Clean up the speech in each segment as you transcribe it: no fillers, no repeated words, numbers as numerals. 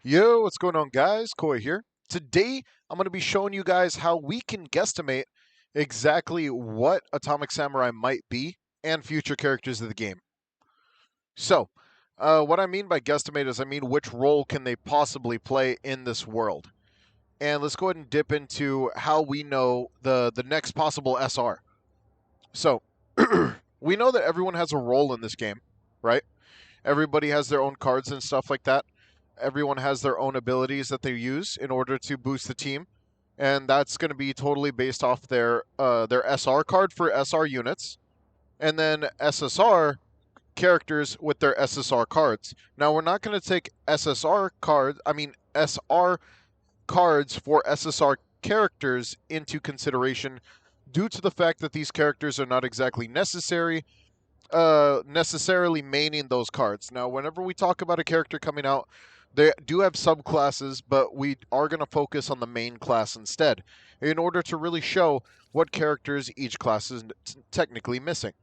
Yo, what's going on, guys? Koi here. Today, I'm going to be showing you guys how we can guesstimate exactly what Atomic Samurai might be and future characters of the game. So, what I mean by guesstimate is I mean which role can they possibly play in this world. And let's go ahead and dip into how we know the next possible SR. So, we know that everyone has a role in this game, right? Everybody has their own cards and stuff like that. Everyone has their own abilities that they use in order to boost the team, and that's going to be totally based off their SR card for SR units, and then SSR characters with their SSR cards. Now we're not going to take SR cards for SSR characters into consideration due to the fact that these characters are not exactly necessarily maining those cards. Now, whenever we talk about a character coming out, they do have subclasses, but we are going to focus on the main class instead, in order to really show what characters each class is technically missing.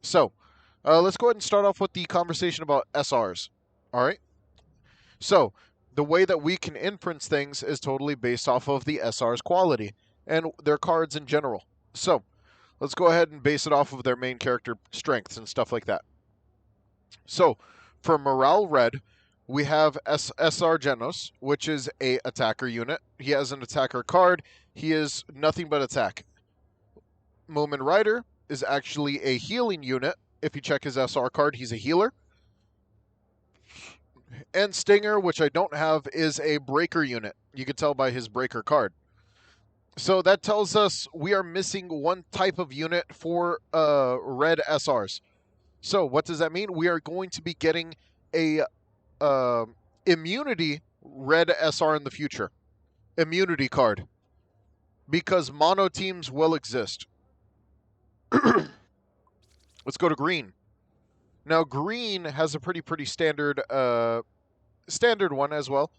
So, let's go ahead and start off with the conversation about SRs. All right. So, the way that we can inference things is totally based off of the SR's quality and their cards in general. So, let's go ahead and base it off of their main character strengths and stuff like that. So, for Morale Red, we have SR Genos, which is a attacker unit. He has an attacker card. He is nothing but attack. Moomin Rider is actually a healing unit. If you check his SR card, he's a healer. And Stinger, which I don't have, is a breaker unit. You can tell by his breaker card. So that tells us we are missing one type of unit for red SRs. So what does that mean? We are going to be getting a uh, immunity red SR in the future. Immunity card. Because mono teams will exist. Let's go to green. Now green has a pretty standard one as well.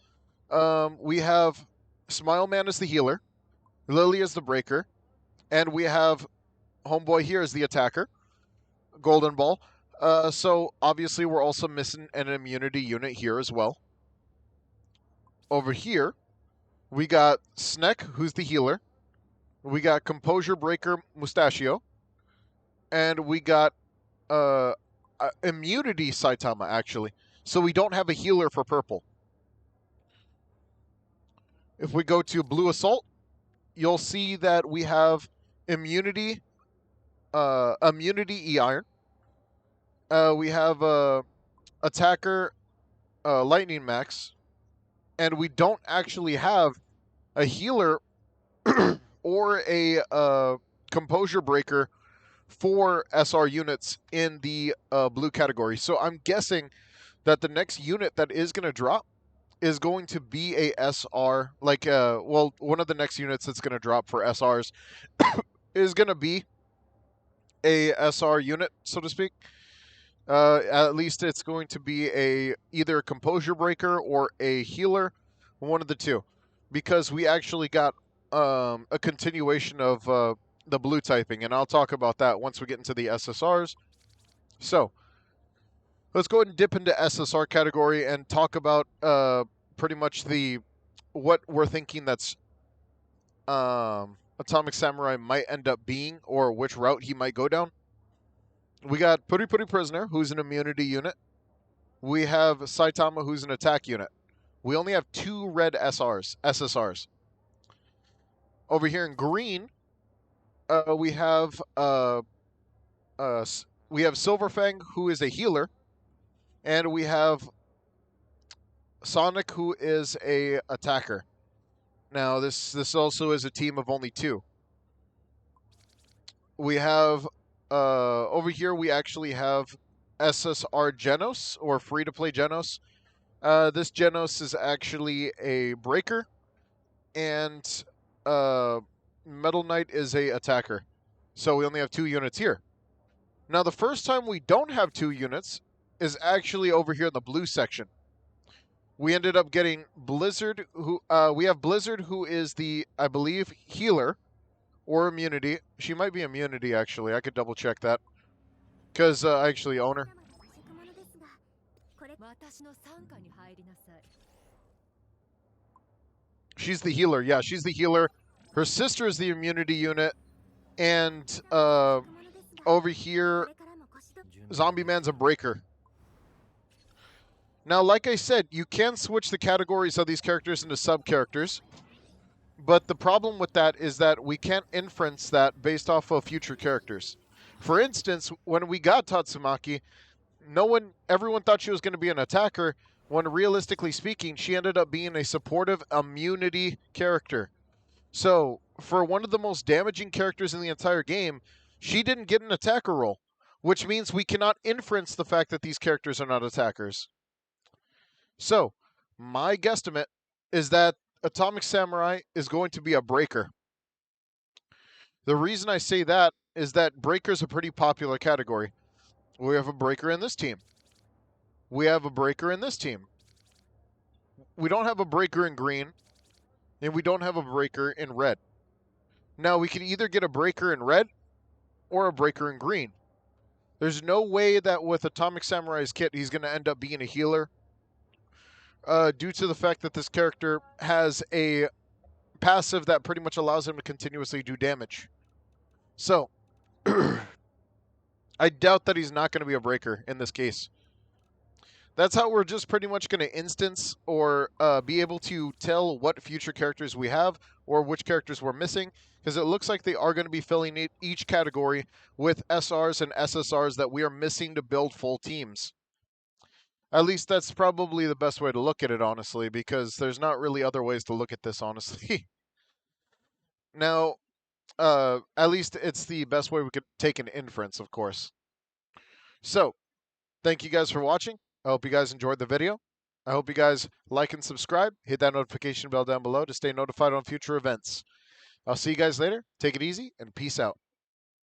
We have Smile Man as the healer, Lily as the breaker, and we have Homeboy here as the attacker, Golden Ball. So obviously we're also missing an immunity unit here as well. Over here, we got Snek, who's the healer. We got Composure Breaker Mustachio. And we got Immunity Saitama, actually. So we don't have a healer for purple. If we go to Blue Assault, you'll see that we have Immunity E Iron. We have Attacker Lightning Max. And we don't actually have a healer or a Composure Breaker for SR units in the blue category. So I'm guessing that the next unit that is going to drop is going to be a SR. One of the next units that's going to drop for SRs is going to be a SR unit, so to speak. At least it's going to be either a Composure Breaker or a healer, one of the two, because we actually got a continuation of the blue typing, and I'll talk about that once we get into the SSRs. So let's go ahead and dip into SSR category and talk about pretty much what we're thinking that's Atomic Samurai might end up being, or which route he might go down. We got Puri Puri Prisoner, who's an immunity unit. We have Saitama, who's an attack unit. We only have two red SSRs. Over here in green, we have Silverfang, who is a healer, and we have Sonic, who is a attacker. Now, this also is a team of only two. We have over here. We actually have SSR Genos, or free to play Genos. This Genos is actually a breaker, and Metal Knight is a attacker. So we only have two units here. Now, the first time we don't have two units is actually over here in the blue section. We ended up getting Blizzard, we have Blizzard, who is the, I believe, healer or immunity. She might be immunity, actually. I could double check that, because I actually own her. She's the healer. Yeah, she's the healer. Her sister is the immunity unit. And over here, Zombie Man's a breaker. Now, like I said, you can switch the categories of these characters into sub-characters. But the problem with that is that we can't inference that based off of future characters. For instance, when we got Tatsumaki, everyone thought she was going to be an attacker, when realistically speaking, she ended up being a supportive immunity character. So, for one of the most damaging characters in the entire game, she didn't get an attacker role, which means we cannot inference the fact that these characters are not attackers. So, my guesstimate is that Atomic Samurai is going to be a breaker. The reason I say that is that breaker is a pretty popular category. We have a breaker in this team. We have a breaker in this team. We don't have a breaker in green, and we don't have a breaker in red. Now, we can either get a breaker in red or a breaker in green. There's no way that with Atomic Samurai's kit, he's going to end up being a healer, due to the fact that this character has a passive that pretty much allows him to continuously do damage. So, I doubt that he's not going to be a breaker in this case. That's how we're just pretty much going to instance or be able to tell what future characters we have or which characters we're missing, because it looks like they are going to be filling each category with SRs and SSRs that we are missing to build full teams. At least that's probably the best way to look at it, honestly, because there's not really other ways to look at this, honestly. Now, at least it's the best way we could take an inference, of course. So, thank you guys for watching. I hope you guys enjoyed the video. I hope you guys like and subscribe. Hit that notification bell down below to stay notified on future events. I'll see you guys later. Take it easy and peace out.